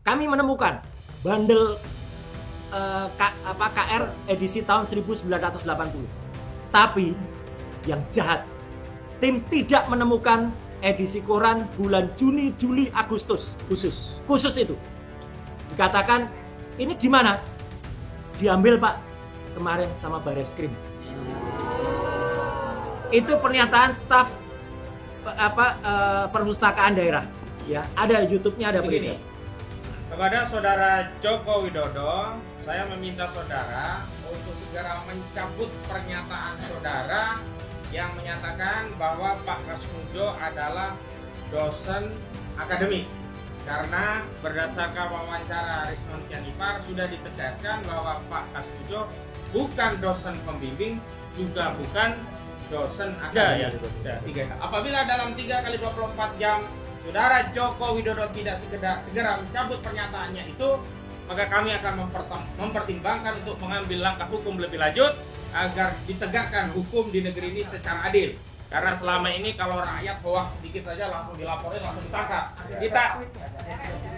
kami menemukan bandel KR edisi tahun 1980. Tapi yang jahat, tim tidak menemukan edisi koran bulan Juni, Juli, Agustus khusus itu. Dikatakan ini gimana? Diambil Pak kemarin sama Bareskrim. Itu pernyataan staf perpustakaan daerah. Ya, ada YouTube-nya, ada begini. Kepada Saudara Joko Widodo, saya meminta saudara untuk segera mencabut pernyataan saudara yang menyatakan bahwa Pak Kasmujo adalah dosen akademik. Karena berdasarkan wawancara Risnon Sianipar sudah ditegaskan bahwa Pak Kasmujo bukan dosen pembimbing, juga bukan dosen akademik. Apabila dalam 3 kali 24 jam Saudara Joko Widodo tidak segera mencabut pernyataannya itu, maka kami akan mempertimbangkan untuk mengambil langkah hukum lebih lanjut agar ditegakkan hukum di negeri ini secara adil. Karena selama ini kalau rakyat hoax sedikit saja langsung dilaporin, langsung ditangkap. Kita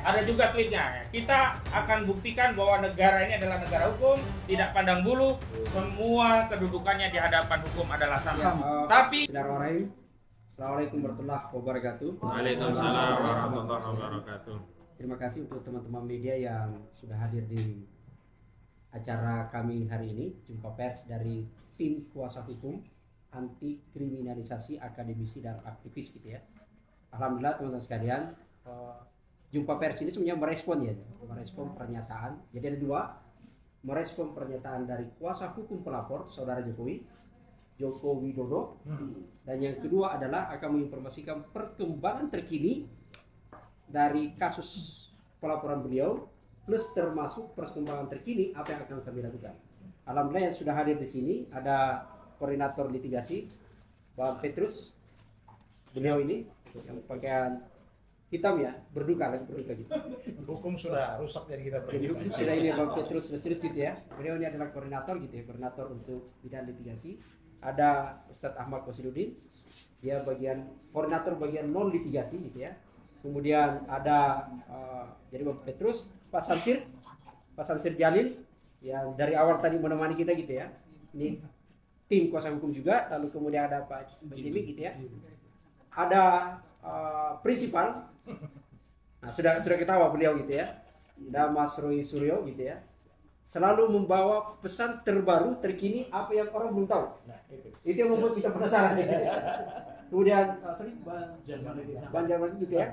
ada juga tweetnya. Kita akan buktikan bahwa negara ini adalah negara hukum, tidak pandang bulu, semua kedudukannya di hadapan hukum adalah sama. Tapi Assalamualaikum warahmatullahi wabarakatuh. Waalaikumsalam warahmatullahi wabarakatuh. Terima kasih untuk teman-teman media yang sudah hadir di acara kami hari ini, jumpa pers dari tim kuasa hukum anti kriminalisasi akademisi dan aktivis gitu ya. Alhamdulillah teman-teman sekalian, jumpa pers ini sebenarnya merespon pernyataan. Jadi ada dua, merespon pernyataan dari kuasa hukum pelapor saudara Joko Widodo, dan yang kedua adalah akan menginformasikan perkembangan terkini dari kasus pelaporan beliau, plus termasuk perkembangan terkini apa yang akan kami lakukan. Alhamdulillah yang sudah hadir di sini ada koordinator litigasi Bang Petrus, beliau ini yang pakaian hitam ya, berduka gitu. Hukum sudah rusak jadi kita berduka. Jadi hukum sudah ini Bang Petrus serius gitu ya. Beliau ini adalah koordinator gitu ya, koordinator untuk bidang litigasi. Ada Ustadz Ahmad Kosidudin, dia koordinator bagian non litigasi gitu ya. Kemudian ada jadi Bang Petrus, Pak Samsir Jalil yang dari awal tadi menemani kita gitu ya. Ini tim kuasa hukum juga. Lalu kemudian ada Pak Jimmy gitu ya. Ada prinsipal. Nah, sudah ketawa beliau gitu ya. Ada Mas Roy Suryo gitu ya. Selalu membawa pesan terbaru, terkini, apa yang orang belum tahu. Nah, itu yang membuat kita penasaran. Kemudian, Banjarmasin gitu ya,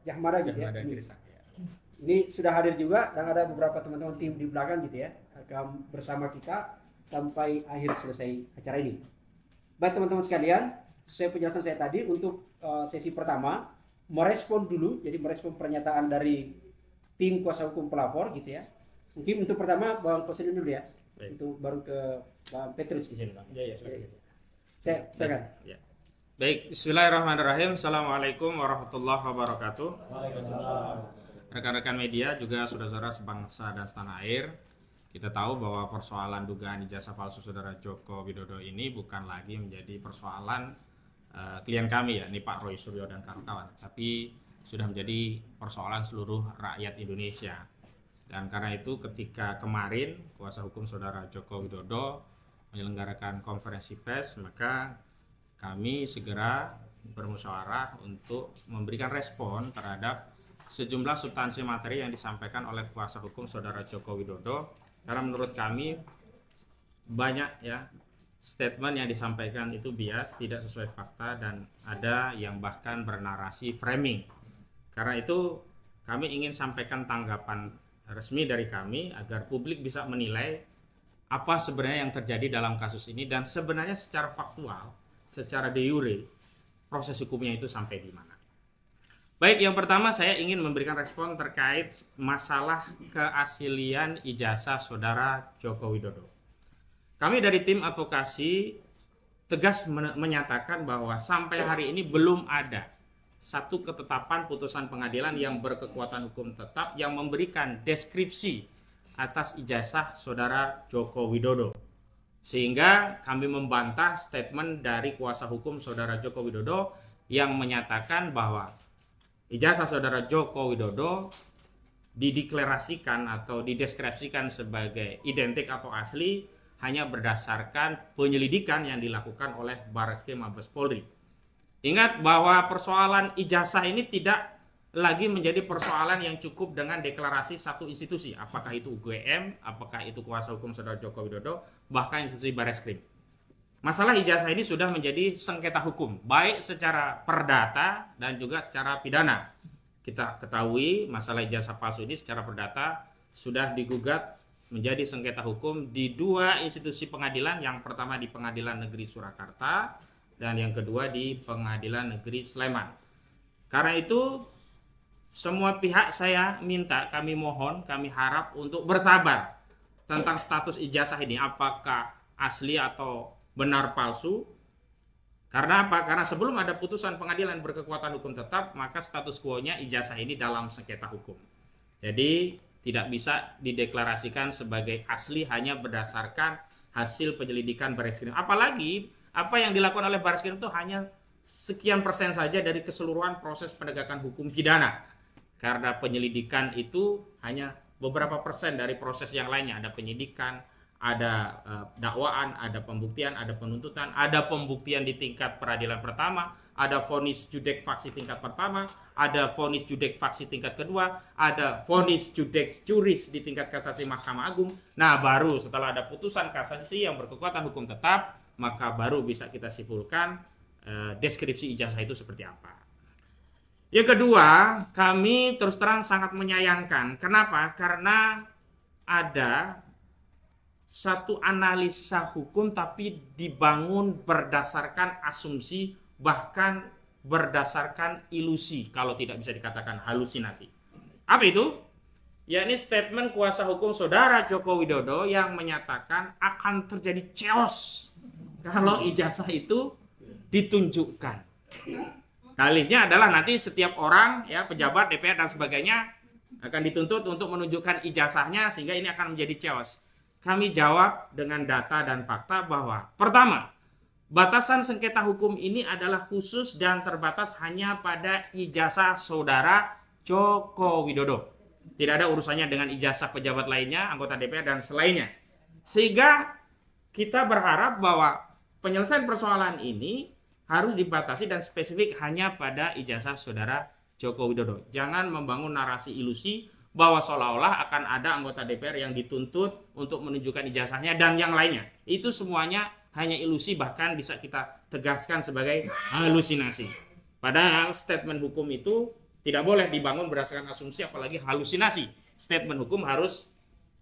Jahmara gitu ya. Ini sudah hadir juga, dan ada beberapa teman-teman tim di belakang gitu ya, akan bersama kita sampai akhir selesai acara ini. Baik teman-teman sekalian, sesuai penjelasan saya tadi, untuk sesi pertama, merespon dulu, jadi merespon pernyataan dari tim kuasa hukum pelapor gitu ya. Mungkin untuk pertama Bang Kosidin dulu ya. Baik. Untuk baru ke Bang Petrus di sini Bang. Iya. Silakan. Ya. Baik, bismillahirrahmanirrahim. Assalamualaikum warahmatullahi wabarakatuh. Waalaikumsalam. Rekan-rekan media juga saudara-saudara sebangsa dan setanah air. Kita tahu bahwa persoalan dugaan ijazah palsu saudara Joko Widodo ini bukan lagi menjadi persoalan klien kami ya, ini Pak Roy Suryo dan kawan-kawan, tapi sudah menjadi persoalan seluruh rakyat Indonesia. Dan karena itu ketika kemarin kuasa hukum saudara Joko Widodo menyelenggarakan konferensi pers, maka kami segera bermusyawarah untuk memberikan respon terhadap sejumlah substansi materi yang disampaikan oleh kuasa hukum saudara Joko Widodo. Karena menurut kami banyak ya statement yang disampaikan itu bias, tidak sesuai fakta, dan ada yang bahkan bernarasi framing. Karena itu kami ingin sampaikan tanggapan resmi dari kami agar publik bisa menilai apa sebenarnya yang terjadi dalam kasus ini, dan sebenarnya secara faktual, secara de jure proses hukumnya itu sampai di mana. Baik, yang pertama saya ingin memberikan respon terkait masalah keaslian ijazah saudara Joko Widodo. Kami dari tim advokasi tegas menyatakan bahwa sampai hari ini belum ada satu ketetapan putusan pengadilan yang berkekuatan hukum tetap yang memberikan deskripsi atas ijazah saudara Joko Widodo. Sehingga kami membantah statement dari kuasa hukum saudara Joko Widodo yang menyatakan bahwa ijazah saudara Joko Widodo dideklarasikan atau dideskripsikan sebagai identik atau asli hanya berdasarkan penyelidikan yang dilakukan oleh Barreskrim Mabes Polri. Ingat bahwa persoalan ijazah ini tidak lagi menjadi persoalan yang cukup dengan deklarasi satu institusi, apakah itu UGM, apakah itu kuasa hukum saudara Joko Widodo, bahkan institusi Barreskrim. Masalah ijazah ini sudah menjadi sengketa hukum, baik secara perdata dan juga secara pidana. Kita ketahui masalah ijazah palsu ini secara perdata sudah digugat menjadi sengketa hukum di dua institusi pengadilan, yang pertama di Pengadilan Negeri Surakarta dan yang kedua di Pengadilan Negeri Sleman. Karena itu semua pihak saya minta, kami mohon, kami harap untuk bersabar tentang status ijazah ini, apakah asli atau benar palsu. Karena apa? Karena sebelum ada putusan pengadilan berkekuatan hukum tetap, maka status quo-nya ijazah ini dalam sengketa hukum. Jadi tidak bisa dideklarasikan sebagai asli hanya berdasarkan hasil penyelidikan Barreskrim. Apalagi apa yang dilakukan oleh Barreskrim itu hanya sekian persen saja dari keseluruhan proses penegakan hukum pidana. Karena penyelidikan itu hanya beberapa persen dari proses yang lainnya. Ada penyidikan, ada dakwaan, ada pembuktian, ada penuntutan, ada pembuktian di tingkat peradilan pertama, ada vonis judek faksi tingkat pertama, ada vonis judek faksi tingkat kedua, ada vonis judek juris di tingkat kasasi Mahkamah Agung. Nah, baru setelah ada putusan kasasi yang berkekuatan hukum tetap, maka baru bisa kita simpulkan deskripsi ijazah itu seperti apa. Yang kedua, kami terus terang sangat menyayangkan. Kenapa? Karena ada satu analisa hukum tapi dibangun berdasarkan asumsi, bahkan berdasarkan ilusi, kalau tidak bisa dikatakan halusinasi. Apa itu? Yakni statement kuasa hukum saudara Joko Widodo yang menyatakan akan terjadi chaos kalau ijazah itu ditunjukkan. Dalihnya adalah nanti setiap orang, ya, pejabat, DPR dan sebagainya akan dituntut untuk menunjukkan ijazahnya, sehingga ini akan menjadi chaos. Kami jawab dengan data dan fakta bahwa pertama, batasan sengketa hukum ini adalah khusus dan terbatas hanya pada ijazah saudara Joko Widodo. Tidak ada urusannya dengan ijazah pejabat lainnya, anggota DPR dan selainnya. Sehingga kita berharap bahwa penyelesaian persoalan ini harus dibatasi dan spesifik hanya pada ijazah saudara Joko Widodo. Jangan membangun narasi ilusi bahwa seolah-olah akan ada anggota DPR yang dituntut untuk menunjukkan ijazahnya dan yang lainnya. Itu semuanya hanya ilusi, bahkan bisa kita tegaskan sebagai halusinasi. Padahal statement hukum itu tidak boleh dibangun berdasarkan asumsi, apalagi halusinasi. Statement hukum harus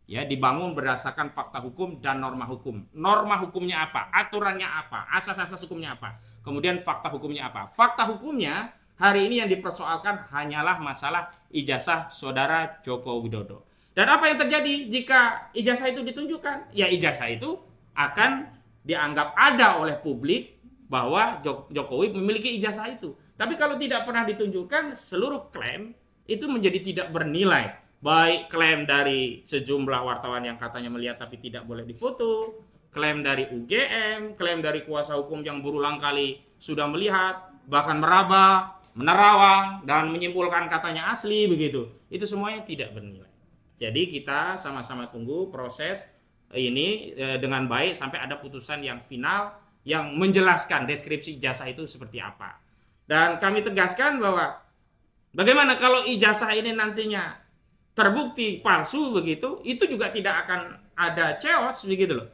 dibangun berdasarkan fakta hukum dan norma hukum. Norma hukumnya apa? Aturannya apa? Asas-asas hukumnya apa? Kemudian fakta hukumnya apa? Fakta hukumnya hari ini yang dipersoalkan hanyalah masalah ijazah saudara Joko Widodo. Dan apa yang terjadi jika ijazah itu ditunjukkan? Ya, ijazah itu akan dianggap ada oleh publik bahwa Jokowi memiliki ijazah itu. Tapi kalau tidak pernah ditunjukkan, seluruh klaim itu menjadi tidak bernilai. Baik klaim dari sejumlah wartawan yang katanya melihat tapi tidak boleh difoto, klaim dari UGM, klaim dari kuasa hukum yang berulang kali sudah melihat, bahkan meraba, menerawang, dan menyimpulkan katanya asli begitu. Itu semuanya tidak bernilai. Jadi kita sama-sama tunggu proses ini dengan baik sampai ada putusan yang final yang menjelaskan deskripsi ijazah itu seperti apa. Dan kami tegaskan bahwa bagaimana kalau ijazah ini nantinya terbukti palsu begitu, itu juga tidak akan ada chaos begitu loh.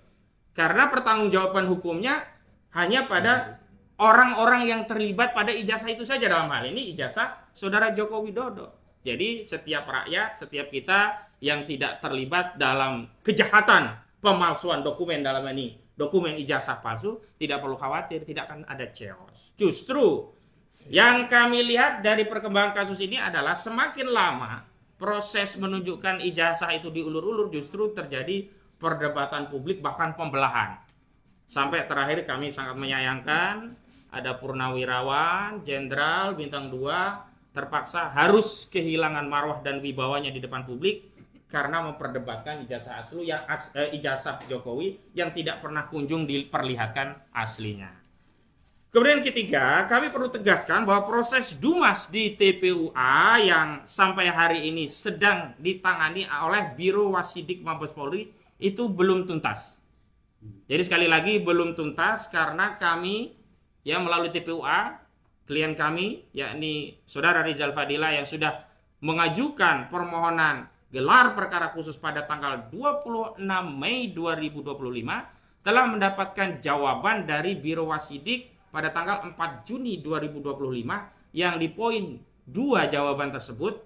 Karena pertanggungjawaban hukumnya hanya pada orang-orang yang terlibat pada ijazah itu saja, dalam hal ini ijazah saudara Joko Widodo. Jadi setiap rakyat, setiap kita yang tidak terlibat dalam kejahatan pemalsuan dokumen, dalam ini dokumen ijazah palsu, tidak perlu khawatir, tidak akan ada chaos. Justru yang kami lihat dari perkembangan kasus ini adalah semakin lama proses menunjukkan ijazah itu diulur-ulur, justru terjadi perdebatan publik, bahkan pembelahan. Sampai terakhir kami sangat menyayangkan ada purnawirawan, jenderal, bintang 2 terpaksa harus kehilangan marwah dan wibawanya di depan publik karena memperdebatkan ijazah asli yang ijazah Jokowi yang tidak pernah kunjung diperlihatkan aslinya. Kemudian ketiga, kami perlu tegaskan bahwa proses Dumas di TPUA yang sampai hari ini sedang ditangani oleh Biro Wasidik Mabes Polri itu belum tuntas. Jadi sekali lagi belum tuntas karena kami ya melalui TPUA, klien kami yakni Saudara Rizal Fadila yang sudah mengajukan permohonan gelar perkara khusus pada tanggal 26 Mei 2025 telah mendapatkan jawaban dari Biro Wasidik pada tanggal 4 Juni 2025 yang di poin 2 jawaban tersebut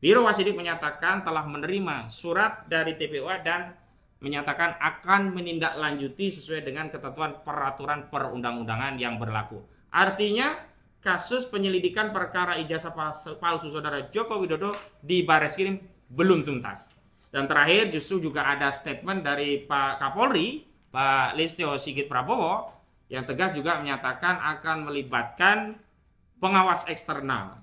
Biro Wasidik menyatakan telah menerima surat dari TPUA dan menyatakan akan menindaklanjuti sesuai dengan ketentuan peraturan perundang-undangan yang berlaku. Artinya kasus penyelidikan perkara ijazah palsu Saudara Joko Widodo di Bareskrim belum tuntas. Dan terakhir justru juga ada statement dari Pak Kapolri, Pak Listio Sigit Prabowo, yang tegas juga menyatakan akan melibatkan pengawas eksternal.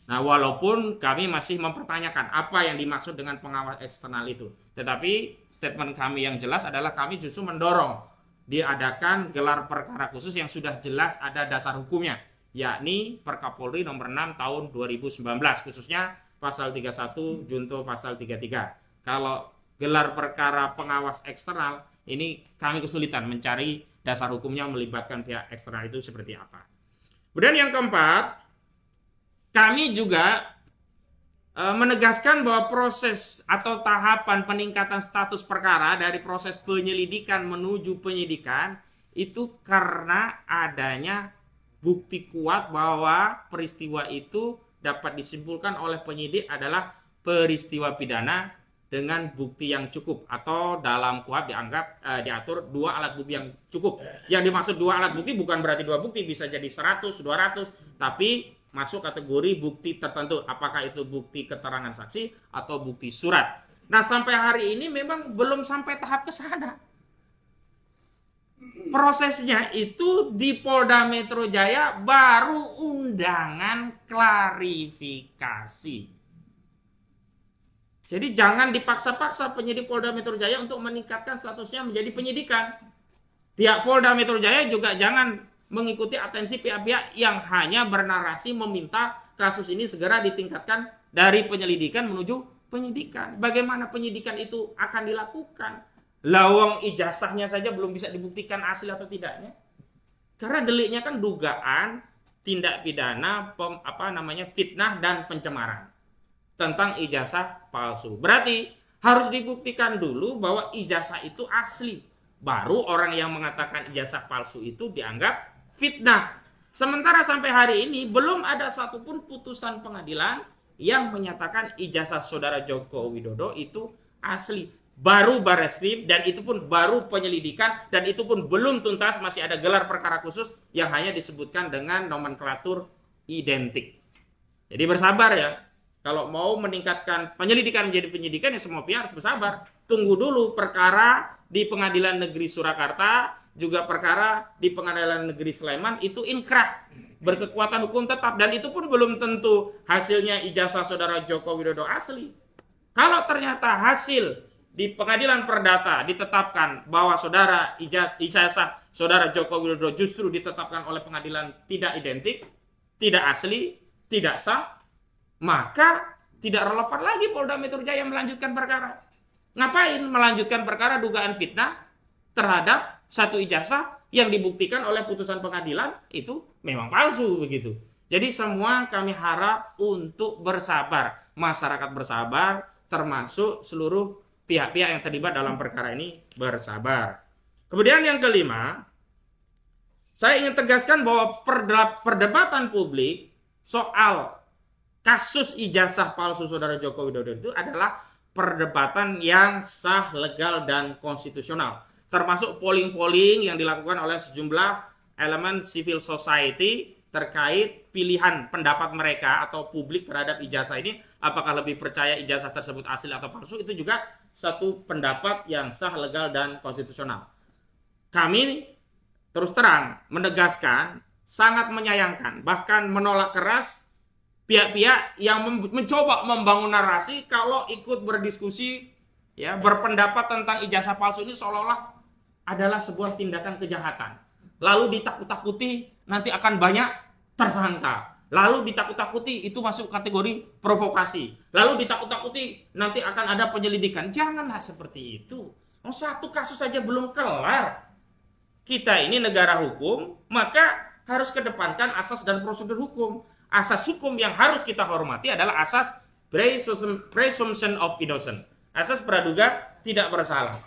Nah, walaupun kami masih mempertanyakan apa yang dimaksud dengan pengawas eksternal itu. Tetapi statement kami yang jelas adalah kami justru mendorong diadakan gelar perkara khusus yang sudah jelas ada dasar hukumnya, yakni Perkapolri nomor 6 tahun 2019, khususnya pasal 31 junto pasal 33. Kalau gelar perkara pengawas eksternal, ini kami kesulitan mencari dasar hukumnya melibatkan pihak eksternal itu seperti apa. Kemudian yang keempat, kami juga menegaskan bahwa proses atau tahapan peningkatan status perkara dari proses penyelidikan menuju penyidikan itu karena adanya bukti kuat bahwa peristiwa itu dapat disimpulkan oleh penyidik adalah peristiwa pidana dengan bukti yang cukup, atau dalam KUHP diatur 2 alat bukti yang cukup. Yang dimaksud 2 alat bukti bukan berarti 2 bukti, bisa jadi 100, 200, tapi masuk kategori bukti tertentu, apakah itu bukti keterangan saksi atau bukti surat. Nah, sampai hari ini memang belum sampai tahap ke sana. Prosesnya itu di Polda Metro Jaya baru undangan klarifikasi. Jadi jangan dipaksa-paksa penyidik Polda Metro Jaya untuk meningkatkan statusnya menjadi penyidikan. Pihak Polda Metro Jaya juga jangan mengikuti atensi pihak-pihak yang hanya bernarasi meminta kasus ini segera ditingkatkan dari penyelidikan menuju penyidikan. Bagaimana penyidikan itu akan dilakukan? Lawang ijazahnya saja belum bisa dibuktikan asli atau tidaknya. Karena deliknya kan dugaan tindak pidana fitnah dan pencemaran tentang ijazah palsu. Berarti harus dibuktikan dulu bahwa ijazah itu asli. Baru orang yang mengatakan ijazah palsu itu dianggap fitnah. Sementara sampai hari ini belum ada satupun putusan pengadilan yang menyatakan ijazah Saudara Joko Widodo itu asli. Baru Bareskrim, dan itu pun baru penyelidikan, dan itu pun belum tuntas, masih ada gelar perkara khusus yang hanya disebutkan dengan nomenklatur identik. Jadi bersabar ya. Kalau mau meningkatkan penyelidikan menjadi penyidikan, ya semua pihak harus bersabar. Tunggu dulu perkara di Pengadilan Negeri Surakarta, juga perkara di Pengadilan Negeri Sleman, itu inkrah, berkekuatan hukum tetap. Dan itu pun belum tentu hasilnya ijazah Saudara Joko Widodo asli. Kalau ternyata hasil di Pengadilan Perdata ditetapkan bahwa ijazah Saudara Joko Widodo justru ditetapkan oleh pengadilan tidak identik, tidak asli, tidak sah, maka tidak relevan lagi Polda Metro Jaya melanjutkan perkara. Ngapain melanjutkan perkara dugaan fitnah terhadap satu ijazah yang dibuktikan oleh putusan pengadilan itu memang palsu begitu. Jadi semua kami harap untuk bersabar, masyarakat bersabar, termasuk seluruh pihak-pihak yang terlibat dalam perkara ini bersabar. Kemudian yang kelima, saya ingin tegaskan bahwa perdebatan publik soal kasus ijazah palsu Saudara Joko Widodo itu adalah perdebatan yang sah, legal, dan konstitusional. Termasuk polling-polling yang dilakukan oleh sejumlah elemen civil society terkait pilihan pendapat mereka atau publik terhadap ijazah ini. Apakah lebih percaya ijazah tersebut asli atau palsu, itu juga satu pendapat yang sah, legal, dan konstitusional. Kami terus terang menegaskan, sangat menyayangkan, bahkan menolak keras pihak-pihak yang mencoba membangun narasi kalau ikut berdiskusi, ya, berpendapat tentang ijazah palsu ini seolah-olah adalah sebuah tindakan kejahatan. Lalu ditakut-takuti nanti akan banyak tersangka. Lalu ditakut-takuti itu masuk kategori provokasi. Lalu ditakut-takuti nanti akan ada penyelidikan. Janganlah seperti itu. Satu kasus saja belum kelar. Kita ini negara hukum, maka harus kedepankan asas dan prosedur hukum. Asas hukum yang harus kita hormati adalah asas presumption of innocence. Asas praduga tidak bersalah.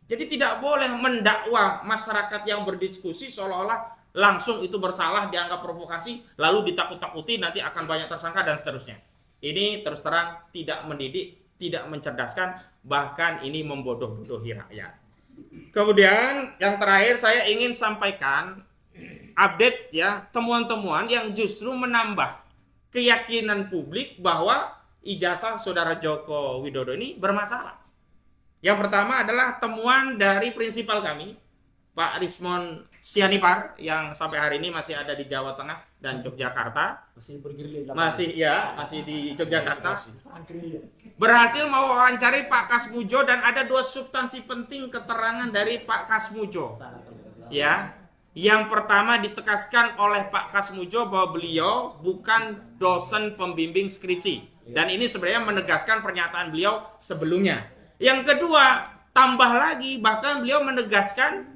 Jadi tidak boleh mendakwa masyarakat yang berdiskusi seolah-olah langsung itu bersalah, dianggap provokasi, lalu ditakut-takuti nanti akan banyak tersangka dan seterusnya. Ini terus terang tidak mendidik, tidak mencerdaskan, bahkan ini membodoh-bodohi rakyat. Kemudian yang terakhir saya ingin sampaikan update ya, temuan-temuan yang justru menambah keyakinan publik bahwa ijazah saudara Joko Widodo ini bermasalah. Yang pertama adalah temuan dari prinsipal kami, Pak Rismond Sianipar, yang sampai hari ini masih ada di Jawa Tengah dan Yogyakarta. Masih di Yogyakarta. Berhasil mewawancari Pak Kasmujo dan ada 2 substansi penting keterangan dari Pak Kasmujo. Ya. Yang pertama ditegaskan oleh Pak Kasmujo bahwa beliau bukan dosen pembimbing skripsi. Dan ini sebenarnya menegaskan pernyataan beliau sebelumnya. Yang kedua, tambah lagi bahkan beliau menegaskan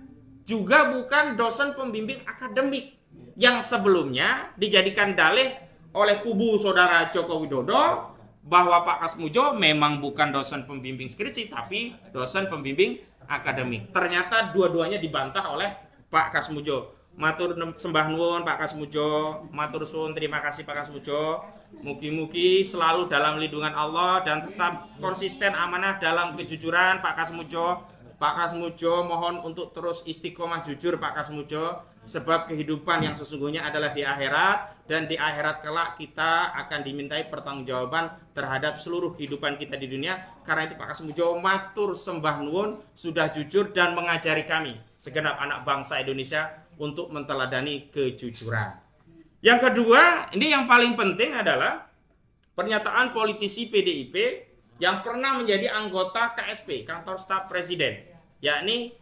juga bukan dosen pembimbing akademik yang sebelumnya dijadikan dalih oleh kubu saudara Joko Widodo bahwa Pak Kasmujo memang bukan dosen pembimbing skripsi tapi dosen pembimbing akademik. Ternyata dua-duanya dibantah oleh Pak Kasmujo. Matur sembah nuwun Pak Kasmujo, matur suwun terima kasih Pak Kasmujo. Mugi-mugi selalu dalam lindungan Allah dan tetap konsisten amanah dalam kejujuran Pak Kasmujo. Pak Kasmujo mohon untuk terus istiqomah jujur Pak Kasmujo, sebab kehidupan yang sesungguhnya adalah di akhirat, dan di akhirat kelak kita akan dimintai pertanggungjawaban terhadap seluruh kehidupan kita di dunia. Karena itu Pak Kasmujo matur sembah nuwun sudah jujur dan mengajari kami segenap anak bangsa Indonesia untuk menteladani kejujuran. Yang kedua, ini yang paling penting adalah pernyataan politisi PDIP yang pernah menjadi anggota KSP, Kantor Staf Presiden, yakni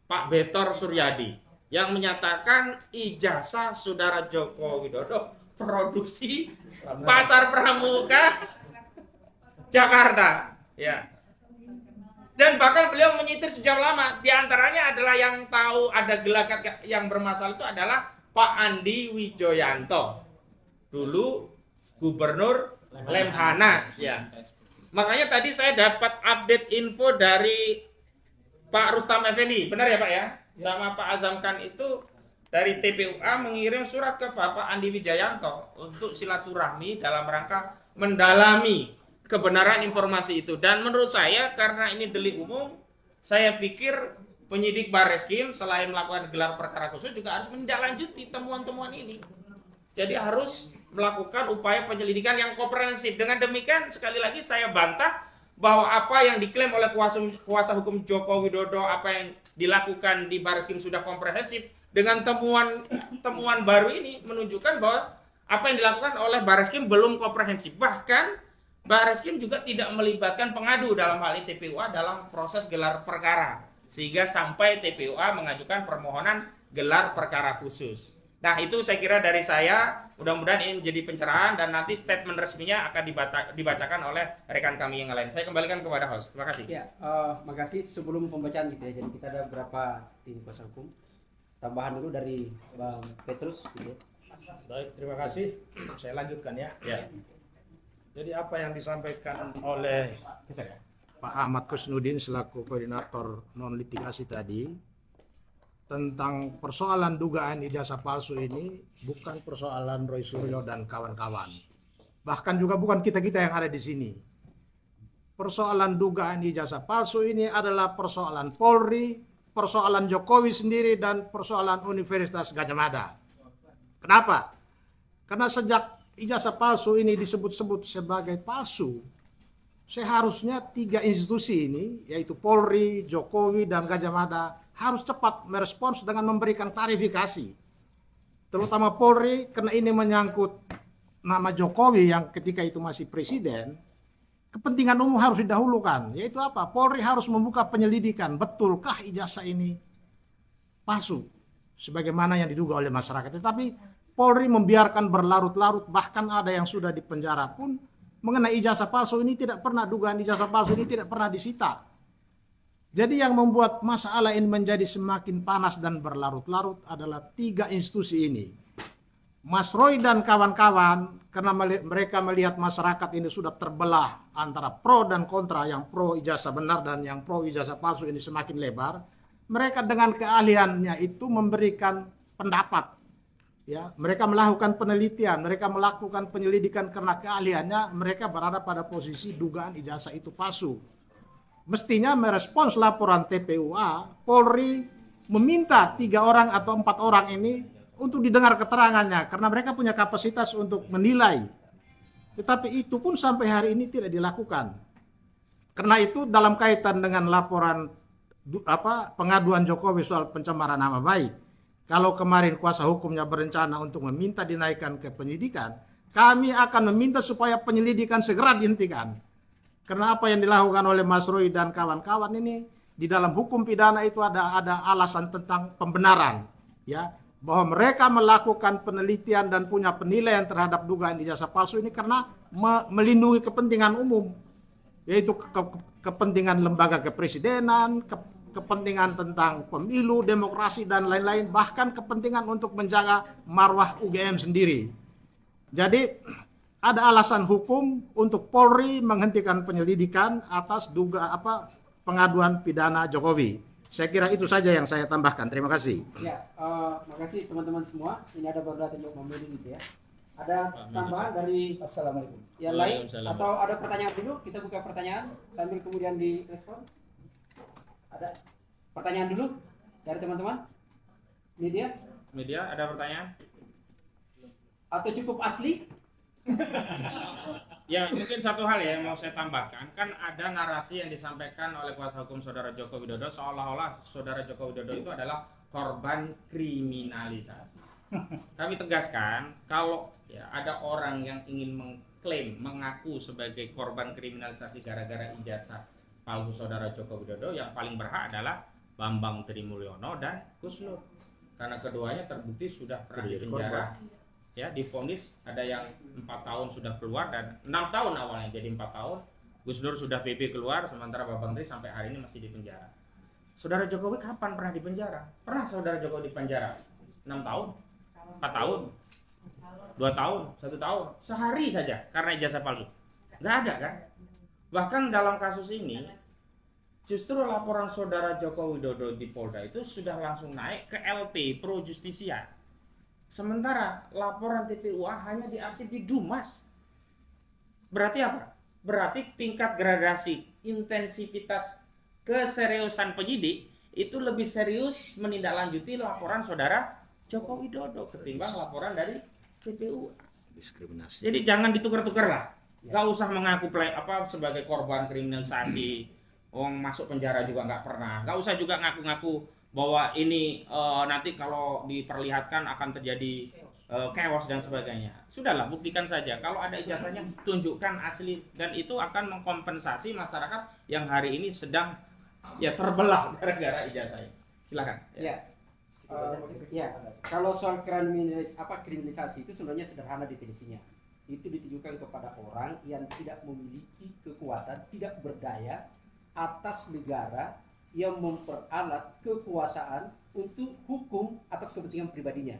Pak Betor Suryadi, yang menyatakan ijazah saudara Joko Widodo produksi Pasar Pramuka Jakarta, ya. Dan bahkan beliau menyitir sejak lama. Di antaranya adalah yang tahu ada gelagat yang bermasalah itu adalah Pak Andi Wijoyanto, dulu Gubernur Lemhanas, ya. Makanya tadi saya dapat update info dari Pak Rustam Effendi, benar ya Pak ya? Sama Pak Azamkan itu dari TPUA mengirim surat ke Bapak Andi Wijoyanto untuk silaturahmi dalam rangka mendalami kebenaran informasi itu. Dan menurut saya karena ini delik umum, saya pikir penyidik Barreskrim selain melakukan gelar perkara khusus juga harus menindaklanjuti temuan-temuan ini. Jadi harus melakukan upaya penyelidikan yang komprehensif. Dengan demikian sekali lagi saya bantah bahwa apa yang diklaim oleh kuasa hukum Joko Widodo, apa yang dilakukan di Barreskrim sudah komprehensif. Dengan temuan baru ini menunjukkan bahwa apa yang dilakukan oleh Barreskrim belum komprehensif. Bahkan Barreskrim juga tidak melibatkan pengadu dalam hal ini TPUA dalam proses gelar perkara, sehingga sampai TPUA mengajukan permohonan gelar perkara khusus. Nah itu saya kira dari saya, mudah-mudahan ini menjadi pencerahan dan nanti statement resminya akan dibacakan oleh rekan kami yang lain. Saya kembalikan kepada host. Terima kasih. Ya, makasih. Sebelum pembacaan gitu ya, jadi kita ada beberapa tim kuasa hukum. Tambahan dulu dari Bang Petrus gitu ya. Baik, terima kasih. Saya lanjutkan ya. Ya. Jadi apa yang disampaikan oleh Pak Ahmad Kusnudin selaku koordinator non litigasi tadi tentang persoalan dugaan ijazah palsu ini bukan persoalan Roy Suryo dan kawan-kawan. Bahkan juga bukan kita-kita yang ada di sini. Persoalan dugaan ijazah palsu ini adalah persoalan Polri, persoalan Jokowi sendiri, dan persoalan Universitas Gadjah Mada. Kenapa? Karena sejak ijazah palsu ini disebut-sebut sebagai palsu, seharusnya 3 institusi ini, yaitu Polri, Jokowi, dan Gadjah Mada, harus cepat merespons dengan memberikan klarifikasi. Terutama Polri, karena ini menyangkut nama Jokowi yang ketika itu masih presiden, kepentingan umum harus didahulukan. Yaitu apa? Polri harus membuka penyelidikan, betulkah ijazah ini palsu? sebagaimana yang diduga oleh masyarakat. Tetapi Polri membiarkan berlarut-larut, bahkan ada yang sudah dipenjara pun mengenai ijazah palsu ini tidak pernah, dugaan ijazah palsu ini tidak pernah disita. Jadi yang membuat masalah ini menjadi semakin panas dan berlarut-larut adalah 3 institusi ini. Mas Roy dan kawan-kawan, karena mereka melihat masyarakat ini sudah terbelah antara pro dan kontra, yang pro ijazah benar dan yang pro ijazah palsu ini semakin lebar, mereka dengan keahliannya itu memberikan pendapat. Ya, mereka melakukan penelitian, mereka melakukan penyelidikan karena keahliannya, mereka berada pada posisi dugaan ijazah itu palsu. Mestinya merespons laporan TPUA, Polri meminta 3 orang atau 4 orang ini untuk didengar keterangannya, karena mereka punya kapasitas untuk menilai. Tetapi itu pun sampai hari ini tidak dilakukan. Karena itu dalam kaitan dengan laporan pengaduan Jokowi soal pencemaran nama baik, kalau kemarin kuasa hukumnya berencana untuk meminta dinaikkan ke penyidikan, kami akan meminta supaya penyelidikan segera dihentikan. Karena apa yang dilakukan oleh Mas Roy dan kawan-kawan ini, di dalam hukum pidana itu ada alasan tentang pembenaran, ya, bahwa mereka melakukan penelitian dan punya penilaian terhadap dugaan ijazah palsu ini karena melindungi kepentingan umum, yaitu kepentingan lembaga kepresidenan, kepentingan tentang pemilu, demokrasi, dan lain-lain, bahkan kepentingan untuk menjaga marwah UGM sendiri. Jadi ada alasan hukum untuk Polri menghentikan penyelidikan atas pengaduan pidana Jokowi. Saya kira itu saja yang saya tambahkan. Terima kasih. Ya, makasih teman-teman semua. Ini ada beberapa yang memilih gitu ya. Ada tambahan dari Assalamualaikum. Yang lain atau ada pertanyaan dulu? Kita buka pertanyaan sambil kemudian direspon. Ada pertanyaan dulu dari teman-teman? Media ada pertanyaan? Atau cukup asli? Ya, mungkin satu hal ya yang mau saya tambahkan, kan ada narasi yang disampaikan oleh kuasa hukum Saudara Joko Widodo seolah-olah Saudara Joko Widodo itu adalah korban kriminalisasi. Kami tegaskan, kalau ya ada orang yang ingin mengklaim, mengaku sebagai korban kriminalisasi gara-gara ijazah palsu Saudara Joko Widodo, yang paling berhak adalah Bambang Trimulyono dan Gus Nur, karena keduanya terbukti sudah pernah dipenjara. Ya, divonis ada yang 4 tahun sudah keluar dan 6 tahun awalnya jadi 4 tahun. Gus Dur sudah PP keluar, sementara Bambang Tri sampai hari ini masih di penjara. Saudara Jokowi kapan pernah di penjara? Pernah Saudara Jokowi di penjara? 6 tahun? 4 tahun? 2 tahun? 1 tahun? Sehari saja karena ijazah palsu. Nggak ada kan? Bahkan dalam kasus ini justru laporan Saudara Joko Widodo di Polda itu sudah langsung naik ke LP Pro Justisia. Sementara laporan TPUA hanya diarsip di Dumas. Berarti apa? Berarti tingkat gradasi, intensitas keseriusan penyidik itu lebih serius menindaklanjuti laporan Saudara Joko Widodo ketimbang laporan dari TPUA. Diskriminasi. Jadi jangan ditukar-tukar lah. Gak usah mengaku sebagai korban kriminalisasi. Masuk penjara juga nggak pernah. Gak usah juga ngaku-ngaku bahwa ini nanti kalau diperlihatkan akan terjadi chaos dan sebagainya. Sudahlah, buktikan saja. Kalau ada ijazahnya, tunjukkan asli, dan itu akan mengkompensasi masyarakat yang hari ini sedang ya terbelah gara-gara ijazahnya. Silakan. Ya. Kalau soal kriminalisasi itu sebenarnya sederhana definisinya. Itu ditujukan kepada orang yang tidak memiliki kekuatan, tidak berdaya atas negara yang memperalat kekuasaan untuk hukum atas kepentingan pribadinya.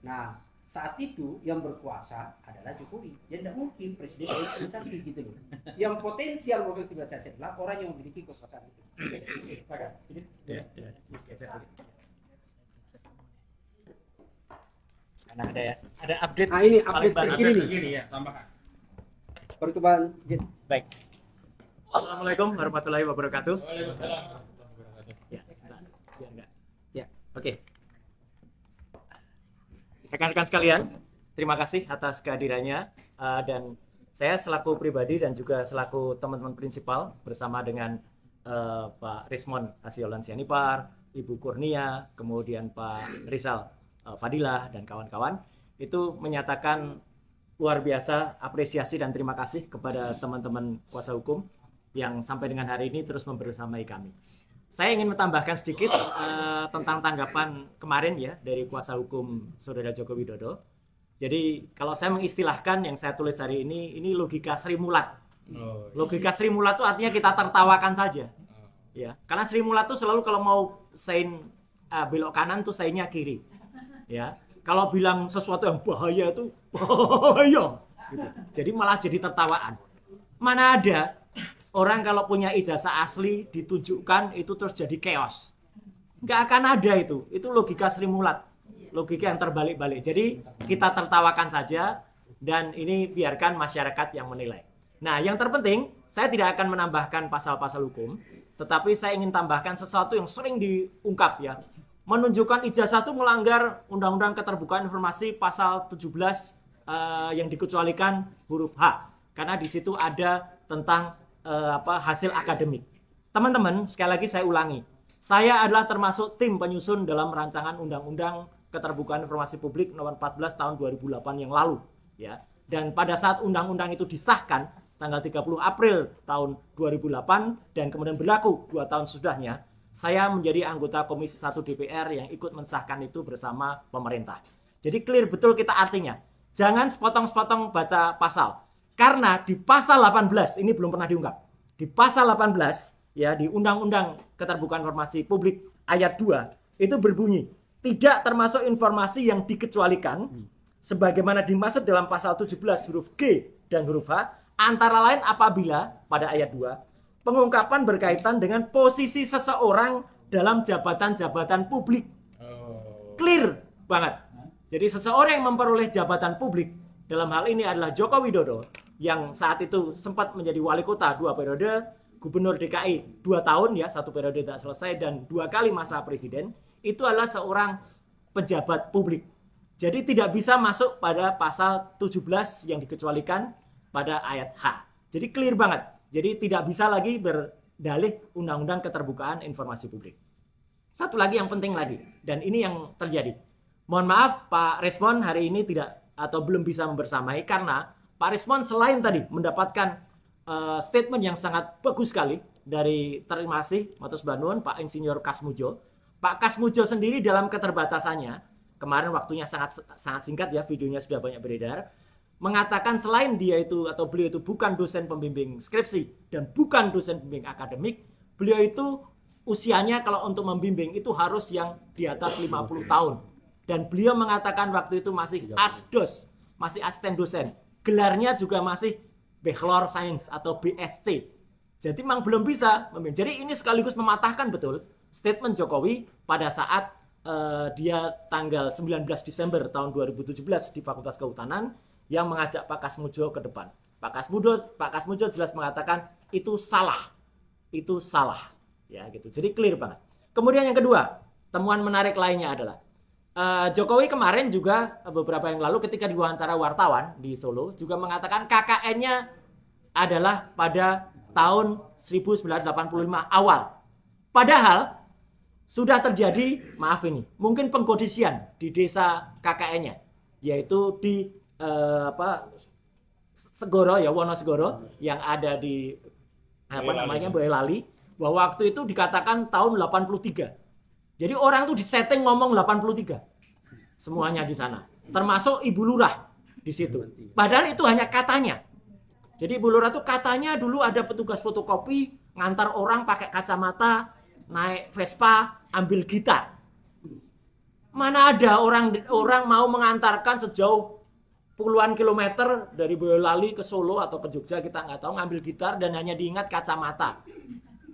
Nah, saat itu yang berkuasa adalah Jokowi. Ya tidak mungkin presiden kriminalisasi gitu loh. Yang potensial mobil kriminalisasi adalah orang yang memiliki kekuasaan itu. Karena ada update. Nah, ini update terkini ya, tambahkan. Perkembangan. Baik. Assalamualaikum warahmatullahi wabarakatuh. Ya, oke. Rekan-rekan sekalian, terima kasih atas kehadirannya, dan saya selaku pribadi dan juga selaku teman-teman prinsipal bersama dengan Pak Rismon Asiolan Sianipar, Ibu Kurnia, kemudian Pak Rizal Fadilah dan kawan-kawan itu menyatakan luar biasa apresiasi dan terima kasih kepada teman-teman kuasa hukum yang sampai dengan hari ini terus membersamai kami. Saya ingin menambahkan sedikit tentang tanggapan kemarin ya dari kuasa hukum Saudara Joko Widodo. Jadi kalau saya mengistilahkan yang saya tulis hari ini logika Sri Mulat. Logika Sri Mulat itu artinya kita tertawakan saja. Ya, karena Sri Mulat tuh selalu kalau mau sein belok kanan tuh seinnya kiri. Ya. Kalau bilang sesuatu yang bahaya itu bahaya gitu. Jadi malah jadi tertawaan. Mana ada orang kalau punya ijazah asli ditunjukkan itu terus jadi chaos. Nggak akan ada itu. Itu logika Sri Mulat. Logika yang terbalik-balik. Jadi kita tertawakan saja dan ini biarkan masyarakat yang menilai. Nah, yang terpenting saya tidak akan menambahkan pasal-pasal hukum, tetapi saya ingin tambahkan sesuatu yang sering diungkap ya. Menunjukkan ijazah itu melanggar Undang-Undang Keterbukaan Informasi pasal 17 yang dikecualikan huruf H. Karena di situ ada tentang hasil akademik. Teman-teman, sekali lagi saya ulangi. Saya adalah termasuk tim penyusun dalam rancangan Undang-Undang Keterbukaan Informasi Publik nomor 14 tahun 2008 yang lalu, ya. Dan pada saat undang-undang itu disahkan tanggal 30 April tahun 2008 dan kemudian berlaku 2 tahun sesudahnya, saya menjadi anggota Komisi 1 DPR yang ikut mensahkan itu bersama pemerintah. Jadi clear betul kita artinya. Jangan sepotong-sepotong baca pasal. Karena di pasal 18, ini belum pernah diungkap. Di pasal 18, ya di Undang-Undang Keterbukaan Informasi Publik ayat 2, itu berbunyi, tidak termasuk informasi yang dikecualikan, sebagaimana dimaksud dalam pasal 17 huruf G dan huruf H, antara lain apabila, pada ayat 2, pengungkapan berkaitan dengan posisi seseorang dalam jabatan-jabatan publik. Clear banget. Jadi seseorang yang memperoleh jabatan publik, dalam hal ini adalah Joko Widodo, yang saat itu sempat menjadi wali kota 2 periode, gubernur DKI 2 tahun ya, 1 periode tidak selesai, dan 2 kali masa presiden, itu adalah seorang pejabat publik. Jadi tidak bisa masuk pada pasal 17 yang dikecualikan pada ayat H. Jadi clear banget. Jadi tidak bisa lagi berdalih Undang-Undang Keterbukaan Informasi Publik. Satu lagi yang penting lagi, dan ini yang terjadi. Mohon maaf Pak Resmond hari ini tidak atau belum bisa membersamai karena Pak Resmond selain tadi mendapatkan statement yang sangat bagus sekali dari terima kasih Matus Banun Pak Insinyur Kasmujo. Pak Kasmujo sendiri dalam keterbatasannya, kemarin waktunya sangat singkat ya, videonya sudah banyak beredar, mengatakan selain dia itu atau beliau itu bukan dosen pembimbing skripsi dan bukan dosen pembimbing akademik, beliau itu usianya kalau untuk membimbing itu harus yang di atas 50 tahun. Dan beliau mengatakan waktu itu masih asdos, masih asisten dosen. Gelarnya juga masih Bachelor Science atau BSc. Jadi memang belum bisa membimbing. Jadi ini sekaligus mematahkan betul statement Jokowi pada saat dia tanggal 19 Desember tahun 2017 di Fakultas Kehutanan yang mengajak Pak Kasmujo ke depan. Pak Kasmujo jelas mengatakan itu salah. Itu salah. Ya gitu. Jadi clear banget. Kemudian yang kedua, temuan menarik lainnya adalah Jokowi kemarin juga beberapa yang lalu ketika diwawancara wartawan di Solo juga mengatakan KKN-nya adalah pada tahun 1985 awal. Padahal sudah terjadi, maaf ini, mungkin pengkodisian di desa KKN-nya, yaitu di Segoro ya, Wonosegoro yang ada di Boyolali, bahwa waktu itu dikatakan tahun 83. Jadi orang tuh disetting ngomong 83. Semuanya di sana. Termasuk Ibu Lurah di situ. Padahal itu hanya katanya. Jadi Ibu Lurah tuh katanya dulu ada petugas fotokopi ngantar orang pakai kacamata, naik Vespa, ambil gitar. Mana ada orang mau mengantarkan sejauh puluhan kilometer dari Boyolali ke Solo atau ke Jogja, kita nggak tahu, ngambil gitar dan hanya diingat kacamata.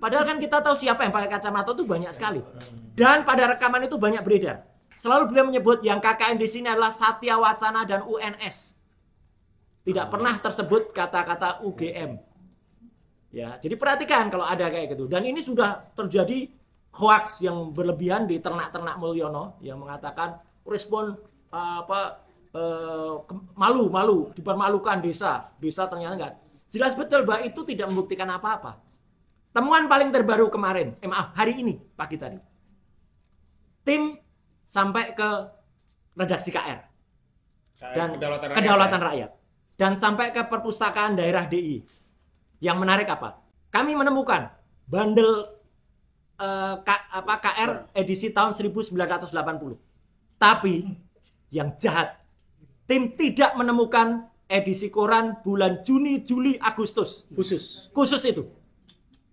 Padahal kan kita tahu siapa yang pakai kacamata itu banyak sekali. Dan pada rekaman itu banyak beredar. Selalu beliau menyebut yang KKN di sini adalah Satya Wacana dan UNS. Tidak pernah tersebut kata-kata UGM. Ya, jadi perhatikan kalau ada kayak gitu. Dan ini sudah terjadi hoax yang berlebihan di ternak-ternak Mulyono yang mengatakan respon malu, dipermalukan desa ternyata enggak. Jelas betul bahwa itu tidak membuktikan apa-apa. Temuan paling terbaru kemarin, hari ini, pagi tadi. Tim sampai ke redaksi KR. Dan Kedaulatan Rakyat. Dan sampai ke perpustakaan daerah DI. Yang menarik apa? Kami menemukan bandel KR edisi tahun 1980. Tapi yang jahat, tim tidak menemukan edisi koran bulan Juni, Juli, Agustus khusus itu.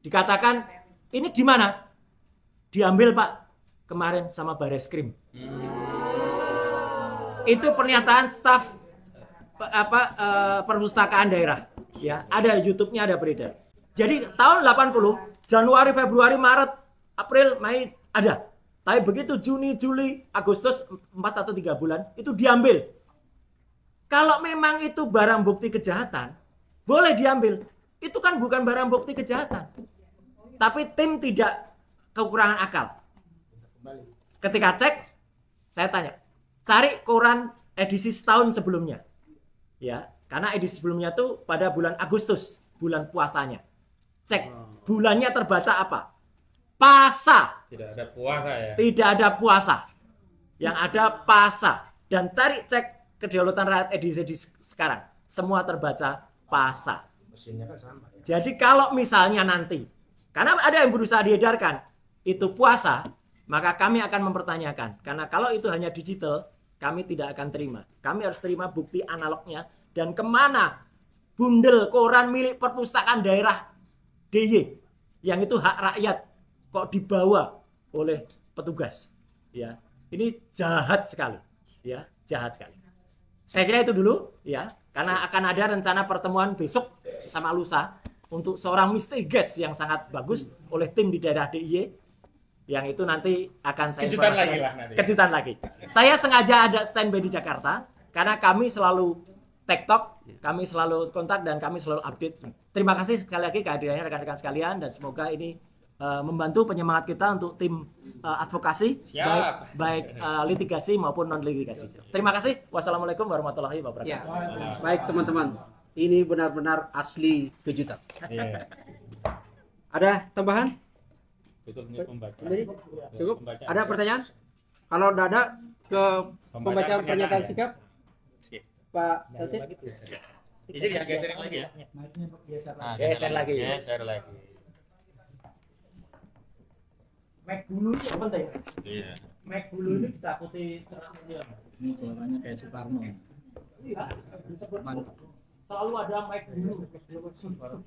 Dikatakan ini gimana? Diambil Pak kemarin sama Bareskrim. Itu pernyataan staf perpustakaan daerah. Ya, ada YouTube-nya, ada beredar. Jadi tahun 80, Januari, Februari, Maret, April, Mei ada. Tapi begitu Juni, Juli, Agustus 4 atau 3 bulan itu diambil. Kalau memang itu barang bukti kejahatan, boleh diambil. Itu kan bukan barang bukti kejahatan. Tapi tim tidak kekurangan akal. Ketika cek, saya tanya, cari koran edisi setahun sebelumnya. Ya, karena edisi sebelumnya itu pada bulan Agustus, bulan puasanya. Cek, bulannya terbaca apa? Pasa. Tidak ada puasa ya. Tidak ada puasa. Yang ada pasa. Dan cari cek Kedaulatan Rakyat edisi sekarang. Semua terbaca pasa. Mesinnya kan sama ya. Jadi kalau misalnya nanti, karena ada yang berusaha diedarkan, itu puasa, maka kami akan mempertanyakan. Karena kalau itu hanya digital, kami tidak akan terima. Kami harus terima bukti analognya. Dan kemana bundel koran milik perpustakaan daerah DIY, yang itu hak rakyat, kok dibawa oleh petugas? Ya, ini jahat sekali. Ya, jahat sekali. Saya kira itu dulu, ya, karena akan ada rencana pertemuan besok sama lusa untuk seorang misteri guest yang sangat bagus oleh tim di daerah DIY, yang itu nanti akan saya Kejutan lagi lah nanti. Kejutan lagi. Saya sengaja ada standby di Jakarta karena kami selalu TikTok, kami selalu kontak dan kami selalu update. Terima kasih sekali lagi kehadirannya rekan-rekan sekalian dan semoga ini membantu penyemangat kita untuk tim advokasi baik litigasi maupun non litigasi. Terima kasih. Wassalamualaikum warahmatullahi wabarakatuh. Ya. Baik teman-teman, ini benar-benar asli kejutan. Iya. Ada tambahan? Tutupnya pembaca. Sendiri? Cukup? Pembacaan. Ada pertanyaan? Kalau tidak ada, ke pembacaan pernyataan ya. sikap Pak Salcit. Izin ya, geserin lagi ya. Geser lagi. Geser lagi. Mac dulu itu penting. Iya. Mac dulu ini ditakuti terang-terang. Ini suaranya kayak Soekarno. Iya. Selalu ada mic dulu. Soekarno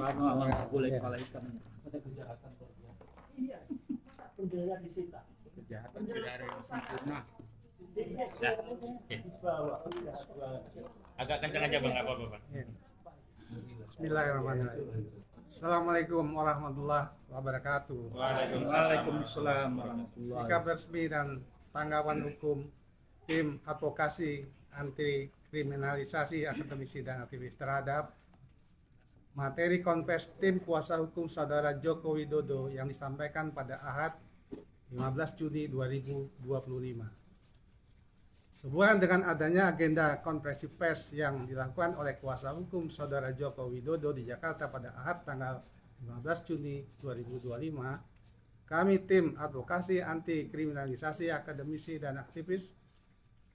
sama nggak boleh kepala ikan. Iya. Penjara disita. Kejahatan tidak ada yang sempurna. Agak kencang aja Bang, enggak apa-apa, Bang. Bismillahirrahmanirrahim. Assalamualaikum warahmatullahi wabarakatuh. Waalaikumsalam warahmatullahi Sikap resmi dan tanggapan hukum tim advokasi anti kriminalisasi akademisi dan aktivis terhadap materi konfes tim kuasa hukum saudara Joko Widodo yang disampaikan pada Ahad 15 Juni 2025. Sehubungan dengan adanya agenda konferensi pers yang dilakukan oleh kuasa hukum saudara Joko Widodo di Jakarta pada Ahad tanggal 15 Juni 2025, kami tim advokasi anti kriminalisasi akademisi dan aktivis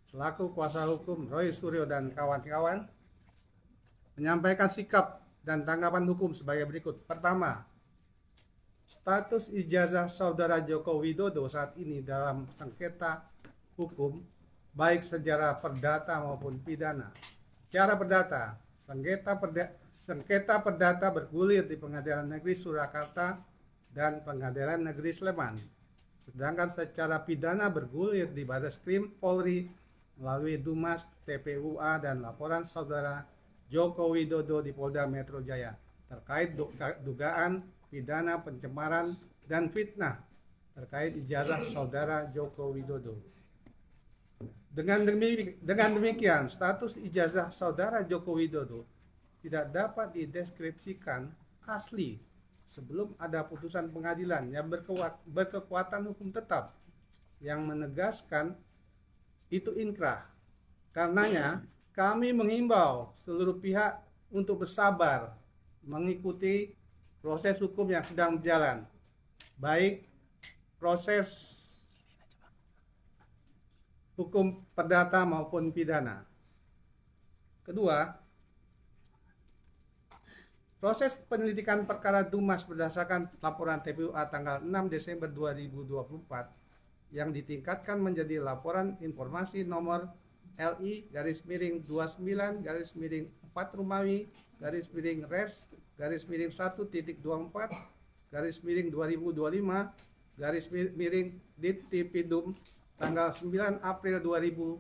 selaku kuasa hukum Roy Suryo dan kawan-kawan menyampaikan sikap dan tanggapan hukum sebagai berikut. Pertama, status ijazah saudara Joko Widodo saat ini dalam sengketa hukum baik secara perdata maupun pidana. Secara perdata, sengketa perdata bergulir di Pengadilan Negeri Surakarta dan Pengadilan Negeri Sleman. Sedangkan secara pidana bergulir di Bareskrim Polri melalui Dumas, TPUA dan laporan saudara Joko Widodo di Polda Metro Jaya terkait dugaan pidana pencemaran dan fitnah terkait ijazah saudara Joko Widodo. Dengan demikian, status ijazah saudara Joko Widodo tidak dapat dideskripsikan asli sebelum ada putusan pengadilan yang berkekuatan hukum tetap yang menegaskan itu inkrah. Karenanya, kami menghimbau seluruh pihak untuk bersabar mengikuti proses hukum yang sedang berjalan, baik proses hukum perdata maupun pidana. Kedua, Proses penyelidikan perkara Dumas berdasarkan laporan TPUA tanggal 6 Desember 2024 yang ditingkatkan menjadi laporan informasi nomor LI-29-4 Romawi /Res /1.24/2025 Dittipidum tanggal 9 April 2025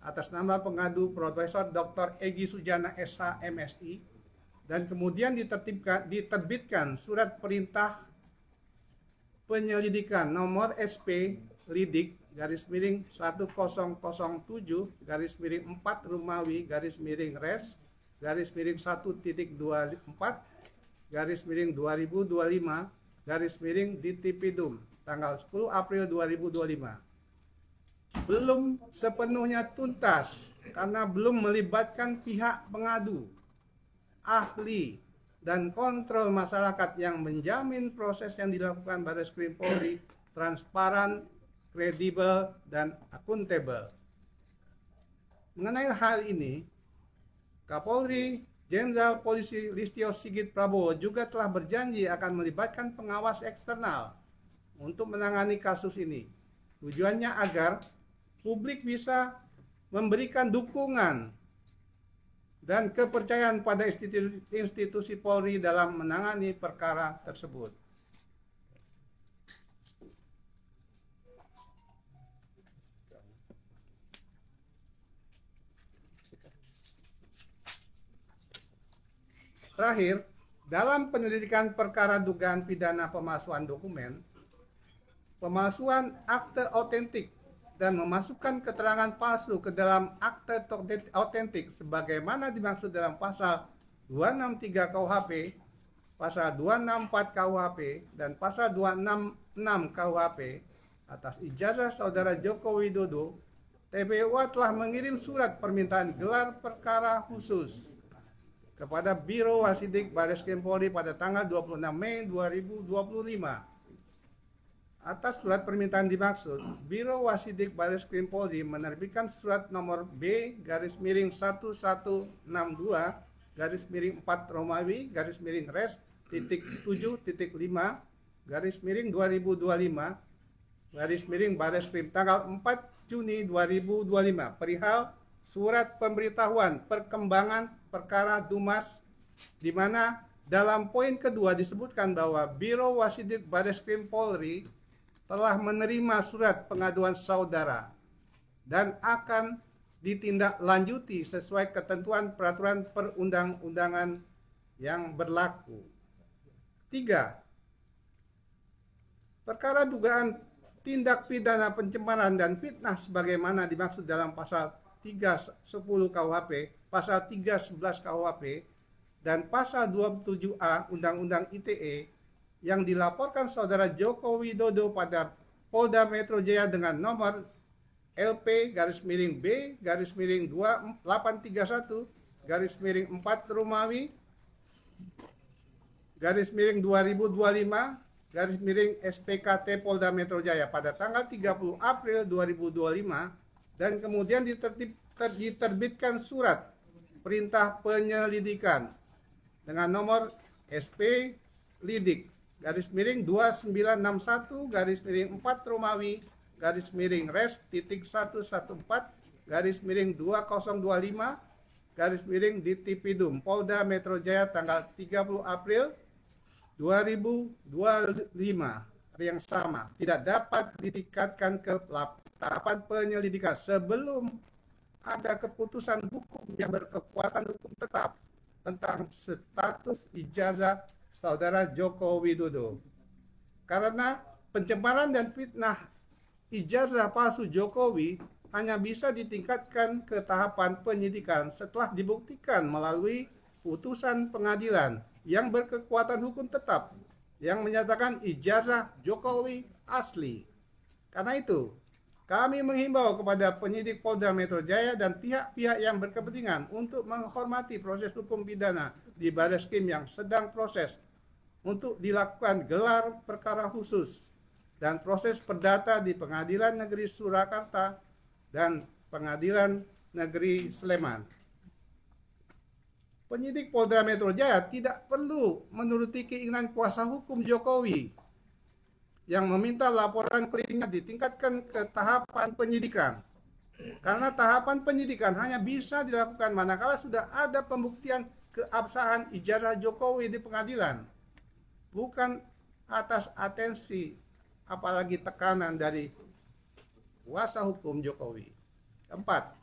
atas nama pengadu Profesor Dr. Egy Sujana SH MSI, dan kemudian diterbitkan surat perintah penyelidikan nomor SP Lidik /1007 /4 Romawi /Res /1.24/2025 Dittipidum tanggal 10 April 2025 belum sepenuhnya tuntas karena belum melibatkan pihak pengadu, ahli, dan kontrol masyarakat yang menjamin proses yang dilakukan Barreskrim Polri transparan, kredibel, dan akuntabel. Mengenai hal ini, Kapolri Jenderal Polisi Listio Sigit Prabowo juga telah berjanji akan melibatkan pengawas eksternal untuk menangani kasus ini. Tujuannya agar publik bisa memberikan dukungan dan kepercayaan pada institusi Polri dalam menangani perkara tersebut. Terakhir, dalam penyelidikan perkara dugaan pidana pemalsuan dokumen, pemalsuan akte otentik, dan memasukkan keterangan palsu ke dalam akte otentik sebagaimana dimaksud dalam pasal 263 KUHP, pasal 264 KUHP, dan pasal 266 KUHP atas ijazah Saudara Joko Widodo, TPUA telah mengirim surat permintaan gelar perkara khusus kepada Biro Wasidik Barreskrim Polri pada tanggal 26 Mei 2025. Atas surat permintaan dimaksud, Biro Wasidik Barreskrim Polri menerbitkan surat nomor B-1162-4 Romawi /Res .5/2025 Barreskrim tanggal 4 Juni 2025 perihal surat pemberitahuan perkembangan perkara Dumas, di mana dalam poin kedua disebutkan bahwa Biro Wasidik Barreskrim Polri telah menerima surat pengaduan saudara dan akan ditindaklanjuti sesuai ketentuan peraturan perundang-undangan yang berlaku. 3. Perkara dugaan tindak pidana pencemaran dan fitnah sebagaimana dimaksud dalam pasal 310 KUHP, pasal 311 KUHP, dan pasal 27A Undang-Undang ITE yang dilaporkan Saudara Joko Widodo pada Polda Metro Jaya dengan nomor LP-B-2831-4 Romawi /2025 Polda Metro Jaya pada tanggal 30 April 2025, dan kemudian diterbitkan surat perintah penyelidikan dengan nomor SP Lidik /2961 /4 Romawi /Res /1.14/2025 Dittipidum Polda Metro Jaya tanggal 30 April 2025 yang sama tidak dapat ditingkatkan ke tahapan penyelidikan sebelum ada keputusan hukum yang berkekuatan hukum tetap tentang status ijazah Saudara Joko Widodo. Karena pencemaran dan fitnah ijazah palsu Jokowi hanya bisa ditingkatkan ke tahapan penyidikan setelah dibuktikan melalui putusan pengadilan yang berkekuatan hukum tetap yang menyatakan ijazah Jokowi asli. Karena itu, kami menghimbau kepada penyidik Polda Metro Jaya dan pihak-pihak yang berkepentingan untuk menghormati proses hukum pidana di Barreskrim yang sedang proses untuk dilakukan gelar perkara khusus dan proses perdata di Pengadilan Negeri Surakarta dan Pengadilan Negeri Sleman. penyidik Polda Metro Jaya tidak perlu menuruti keinginan kuasa hukum Jokowi yang meminta laporan kliennya ditingkatkan ke tahapan penyidikan. Karena tahapan penyidikan hanya bisa dilakukan manakala sudah ada pembuktian keabsahan ijazah Jokowi di pengadilan, bukan atas atensi apalagi tekanan dari kuasa hukum Jokowi. Keempat,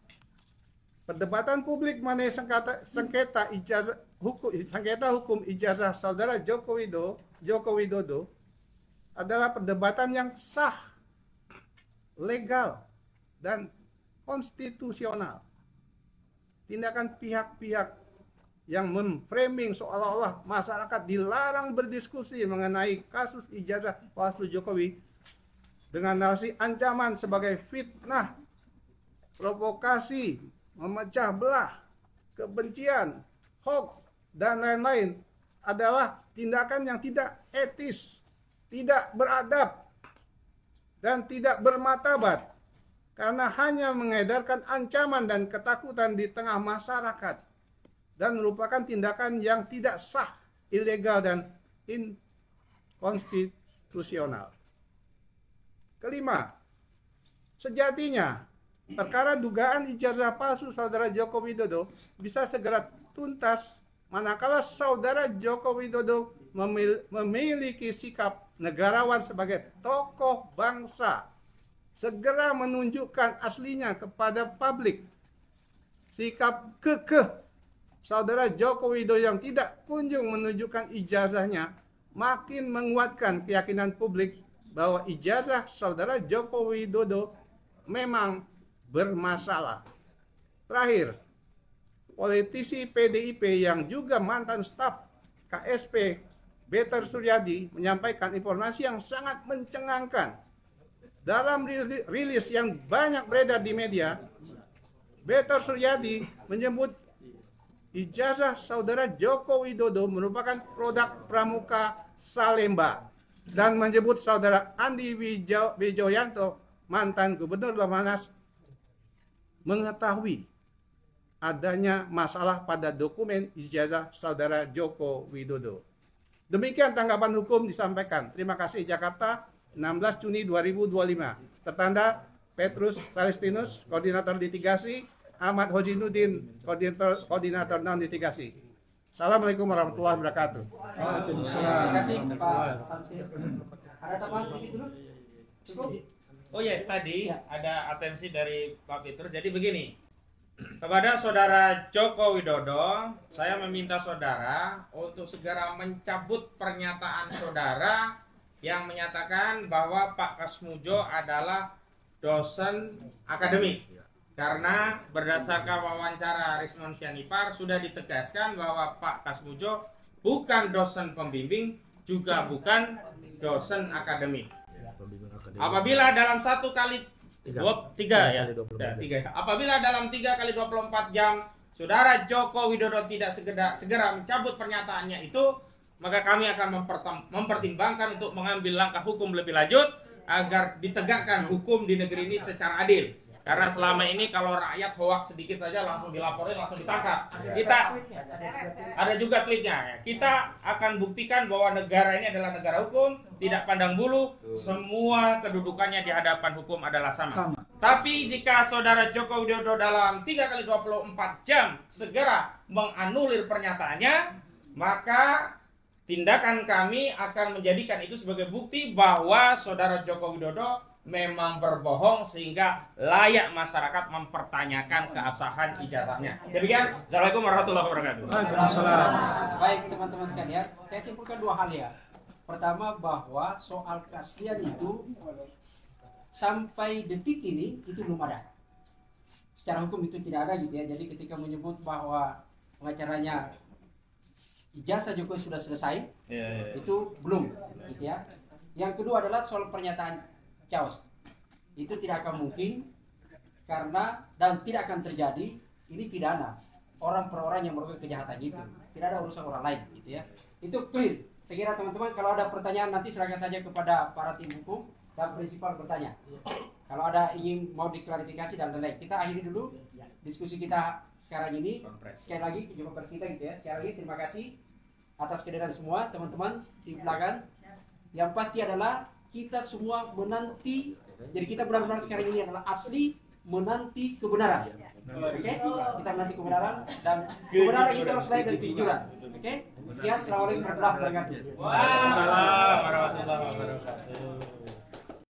perdebatan publik mengenai sengketa hukum ijazah saudara Joko Widodo adalah perdebatan yang sah, legal, dan konstitusional. Tindakan pihak-pihak yang memframing seolah-olah masyarakat dilarang berdiskusi mengenai kasus ijazah palsu Jokowi dengan narasi ancaman sebagai fitnah, provokasi, memecah belah, kebencian, hoax, dan lain-lain adalah tindakan yang tidak etis, tidak beradab, dan tidak bermartabat karena hanya mengedarkan ancaman dan ketakutan di tengah masyarakat dan merupakan tindakan yang tidak sah, ilegal, dan inkonstitusional. Kelima, sejatinya perkara dugaan ijazah palsu saudara Joko Widodo bisa segera tuntas manakala saudara Joko Widodo memiliki sikap negarawan sebagai tokoh bangsa, segera menunjukkan aslinya kepada publik. Sikap kekeh saudara Joko Widodo yang tidak kunjung menunjukkan ijazahnya makin menguatkan keyakinan publik bahwa ijazah saudara Joko Widodo memang bermasalah. Terakhir, politisi PDIP yang juga mantan staf KSP Beter Suryadi menyampaikan informasi yang sangat mencengangkan. Dalam rilis yang banyak beredar di media, Beter Suryadi menyebut ijazah saudara Joko Widodo merupakan produk Pramuka Salemba dan menyebut saudara Andi Wijoyanto, mantan gubernur Lemhanas, mengetahui adanya masalah pada dokumen ijazah saudara Joko Widodo. Demikian tanggapan hukum disampaikan. Terima kasih. Jakarta, 16 Juni 2025. Tertanda Petrus Salestinus, Koordinator Litigasi, Ahmad Hojinuddin, Koordinator Non-Litigasi. Assalamualaikum warahmatullahi wabarakatuh. Terima kasih Pak Samsir. Ada tambahan sedikit dulu? Cukup? Oh ya, tadi ada atensi dari Pak Petrus. Jadi begini, kepada saudara Joko Widodo, saya meminta saudara untuk segera mencabut pernyataan saudara yang menyatakan bahwa Pak Kasmujo adalah dosen akademik. Karena berdasarkan wawancara Risnon Sianipar sudah ditegaskan bahwa Pak Kasmujo bukan dosen pembimbing, juga bukan dosen akademik. Apabila dalam satu kali apabila dalam 3 kali 24 jam saudara Joko Widodo tidak segera mencabut pernyataannya itu, maka kami akan mempertimbangkan untuk mengambil langkah hukum lebih lanjut agar ditegakkan hukum di negeri ini secara adil. Karena selama ini kalau rakyat hoaks sedikit saja langsung dilaporin, langsung ditangkap. Kita ada juga tweetnya ya. Kita akan buktikan bahwa negara ini adalah negara hukum, tidak pandang bulu, semua kedudukannya di hadapan hukum adalah sama. Tapi jika saudara Joko Widodo dalam 3 kali 24 jam segera menganulir pernyataannya, maka tindakan kami akan menjadikan itu sebagai bukti bahwa saudara Joko Widodo memang berbohong sehingga layak masyarakat mempertanyakan keabsahan ijazahnya. Demikian, Assalamualaikum warahmatullahi wabarakatuh. Baik teman-teman sekalian, saya simpulkan 2 hal ya. Pertama, bahwa soal keaslian itu sampai detik ini itu belum ada. Secara hukum itu tidak ada gitu ya. Jadi ketika menyebut bahwa pengacaranya ijazah Jokowi sudah selesai, itu belum gitu ya. Yang kedua adalah soal pernyataan Chaos. Itu tidak akan mungkin karena dan tidak akan terjadi, ini pidana. Orang per orang yang melakukan kejahatan itu. Tidak ada urusan orang lain gitu ya. Itu clear. Saya kira teman-teman kalau ada pertanyaan nanti silakan saja kepada para tim hukum dan prinsipal bertanya. Kalau ada ingin mau diklarifikasi dan lain-lain, kita akhiri dulu diskusi kita sekarang ini. Sekali lagi jumpa pers kita gitu ya. Sekali lagi terima kasih atas kehadiran semua teman-teman di belakang. Yang pasti adalah kita semua menanti, jadi kita benar-benar sekarang ini adalah asli menanti kebenaran. Oke? Kita menanti kebenaran dan kebenaran itu harus lahir dari kejujuran. Oke? Sekian, assalamualaikum warahmatullahi wabarakatuh. Waalaikumsalam warahmatullahi wabarakatuh.